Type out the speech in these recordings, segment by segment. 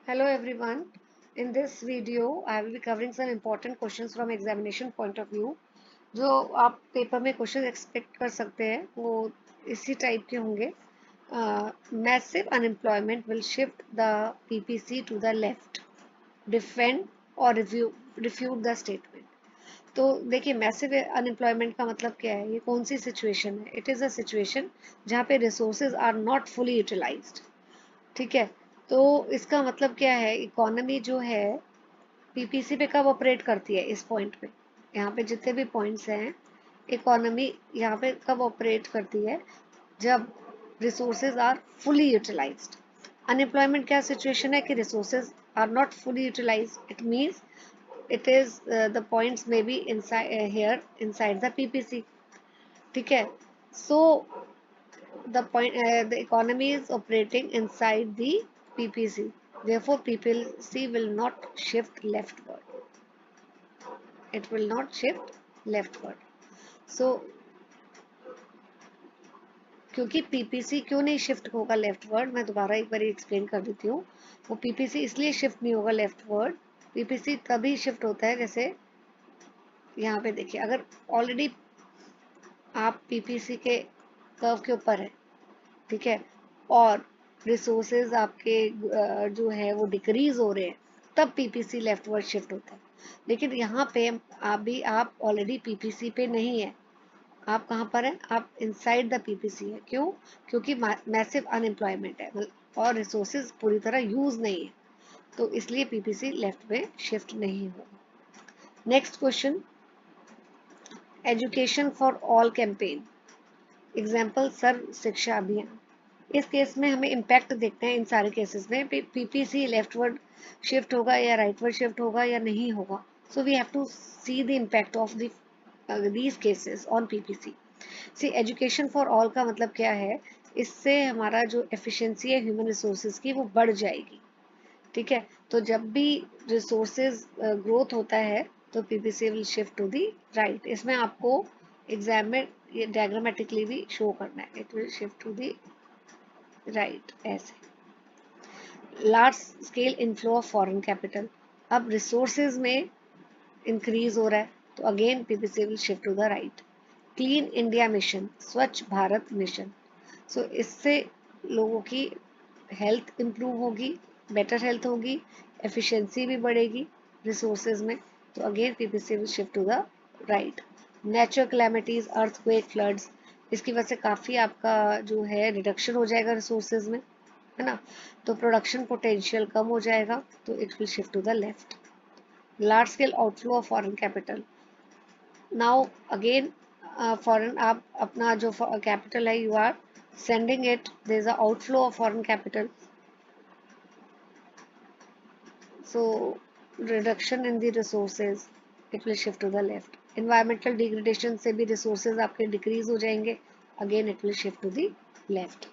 Hello everyone. In this video, I will be covering some important questions from examination point of view. जो आप paper में question expect कर सकते हैं वो इसी टाइप के होंगे. Massive unemployment will shift the PPC to the left. Defend or refute the statement. तो देखिए मैसिव अनएम्प्लॉयमेंट का मतलब क्या है, ये कौन सी सिचुएशन है. इट इज़ अ सिचुएशन जहाँ पे resources are not fully utilised. ठीक है. तो इसका मतलब क्या है, इकोनॉमी जो है पीपीसी पे कब ऑपरेट करती है, इस पॉइंट पे, यहाँ पे जितने भी पॉइंट्स हैं, इकोनॉमी यहाँ पे कब ऑपरेट करती है, जब resources are fully utilised. Unemployment क्या सिचुएशन है कि resources are not fully utilised. It means it is the points may be inside here inside the PPC. ठीक है. So the economy is operating inside the PPC. Therefore, PPC will not shift leftward. It will not shift leftward. So, क्योंकि PPC क्यों नहीं shift होगा leftward, मैं दोबारा एक बार explain कर देती हूँ. वो पीपीसी इसलिए शिफ्ट नहीं होगा लेफ्टवर्ड. पीपीसी तभी शिफ्ट होता है जैसे यहाँ पे देखिए, अगर ऑलरेडी आप पीपीसी के कर्व के ऊपर है, ठीक है, और रिसोर्सेज आपके जो है वो डिक्रीज हो रहे हैं, तब पीपीसी लेफ्टवर्ड शिफ्ट होता है. लेकिन यहाँ पे आप ऑलरेडी पीपीसी पे नहीं है. आप कहाँ पर हैं, आप इनसाइड द पीपीसी है. क्यों? क्योंकि मैसिव अनएम्प्लॉयमेंट है और रिसोर्सेज पूरी तरह यूज नहीं है, तो इसलिए पीपीसी लेफ्ट में शिफ्ट नहीं होगा. Next question, education for all campaign. Example Sarva Shiksha Abhiyan. इस केस में हमें इम्पैक्ट देखते हैं. इन सारे केसेस में पीपीसी लेफ्टवर्ड शिफ्ट होगा या राइटवर्ड शिफ्ट होगा या नहीं होगा. So we have to see the impact of these cases on PPC. See, education for all का मतलब क्या है, इससे हमारा जो एफिशिएंसी है ह्यूमन रिसोर्सेज की वो बढ़ जाएगी. ठीक है. तो जब भी रिसोर्सेज ग्रोथ होता है तो PPC will shift to the right. इसमें आपको एग्जाम में ये डायग्रामेटिकली भी शो करना है. It will shift to the right ऐसे. Large scale inflow of foreign capital. अब रिसोर्सेज में इंक्रीज हो रहा है तो again PPC will shift to the right. Clean India mission, Swachh Bharat mission. So इससे लोगों की हेल्थ इंप्रूव होगी, बेटर हेल्थ होगी, एफिशिएंसी भी बढ़ेगी रिसोर्सेज में, तो again PPC will shift to the right. Natural calamities, earthquake, floods, इसकी वजह से काफ़ी आपका जो है रिडक्शन हो जाएगा रिसोर्सेज में, है ना. तो प्रोडक्शन पोटेंशियल कम हो जाएगा, तो it will shift to the left. Large scale outflow of foreign capital. Now again foreign, आप अपना जो कैपिटल है you are sending it, there is a outflow of foreign capital, so reduction in the resources, it will shift to the left. Environmental degradation से भी resources आपके decrease हो जाएंगे, again it will shift to the left.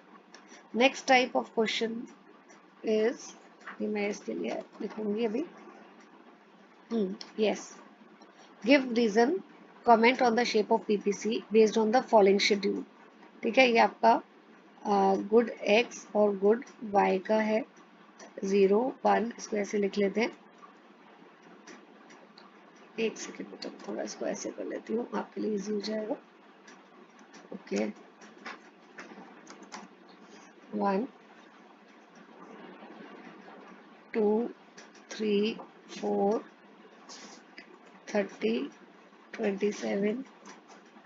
Next type of question is, ये मैं इसके लिए लिखूंगी अभी. Yes, give reason, comment on the shape of PPC based on the following schedule. ठीक है, ये आपका गुड एक्स और गुड वाई का है. 0 1 इसको ऐसे लिख लेते हैं. एक सेकेंड में, तो थोड़ा इसको ऐसे कर लेती हूँ, आपके लिए इजी हो जाएगा. ओके. 1 2 3 4 30 27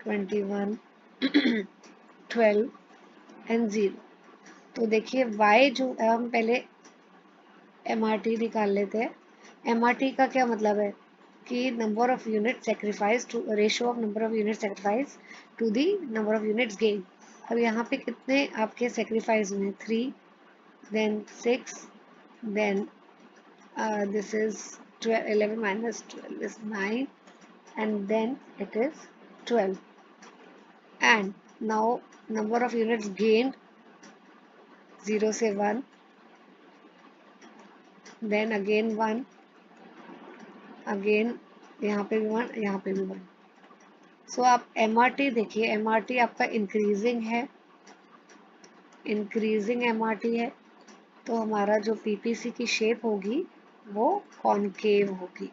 21 12 एंड 0. तो देखिए y जो है, हम पहले MRT निकाल लेते हैं. MRT का क्या मतलब है कि number of unit sacrifice to ratio of number of unit sacrifice to the number of units gain. अब यहाँ पे कितने आपके सेक्रीफाइस हुए हैं, 3, then 6, then this is 11 minus 12 is 9, and then it is 12. And now number of units gained 0 से 1, then again 1, again यहाँ पे भी 1, यहाँ पे भी 1. सो आप MRT देखिए, MRT आपका इंक्रीजिंग है, इंक्रीजिंग MRT है. तो हमारा जो पीपीसी की शेप होगी वो कॉनकेव होगी,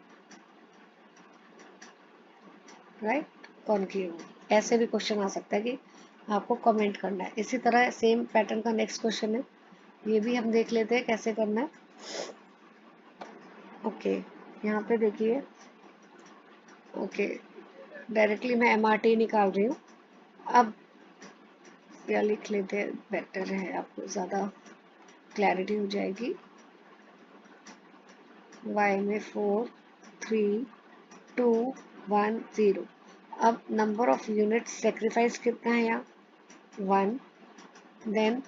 राइट, कॉनकेव। ऐसे भी क्वेश्चन आ सकता है कि आपको कमेंट करना है। इसी तरह सेम पैटर्न का नेक्स्ट क्वेश्चन है, ये भी हम देख लेते हैं कैसे करना है। ओके, यहाँ पे देखिए, ओके, डायरेक्टली मैं एमआरटी निकाल रही हूँ। अब या लिख लेते हैं, बेटर है, आपको ज़्यादा क्लैरिटी हो जाएगी। y में 4 3 2 1 0। अब नंबर ऑफ यूनिट सेक्रीफाइस कितना है यहाँ, 1, then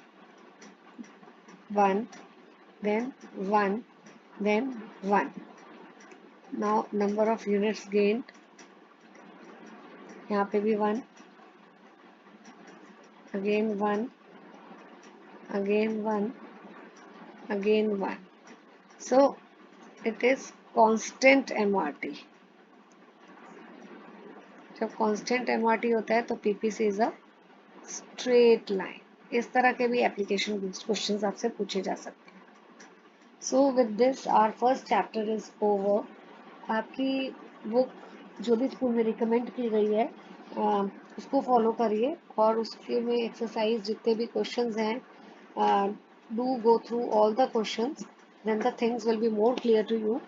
1, then 1, then 1। Now number of units gained, यहाँ पे भी 1, again 1, again 1, again 1। So it is constant MRT. जब कांस्टेंट एमआरटी होता है तो PPC is a straight line. इस तरह के भी एप्लीकेशन क्वेश्चंस आपसे पूछे जा सकते हैं। So with this our first chapter is over. आपकी बुक जो भी स्कूल में रिकमेंड की गई है उसको फॉलो करिए, और उसके में एक्सरसाइज जितने भी क्वेश्चंस हैं, do go through all the questions, then the things will be more clear to you,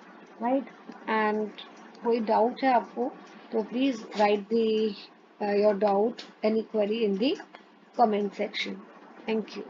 right. And कोई डाउट है आपको तो please write the your doubt, any query in the comment section. Thank you.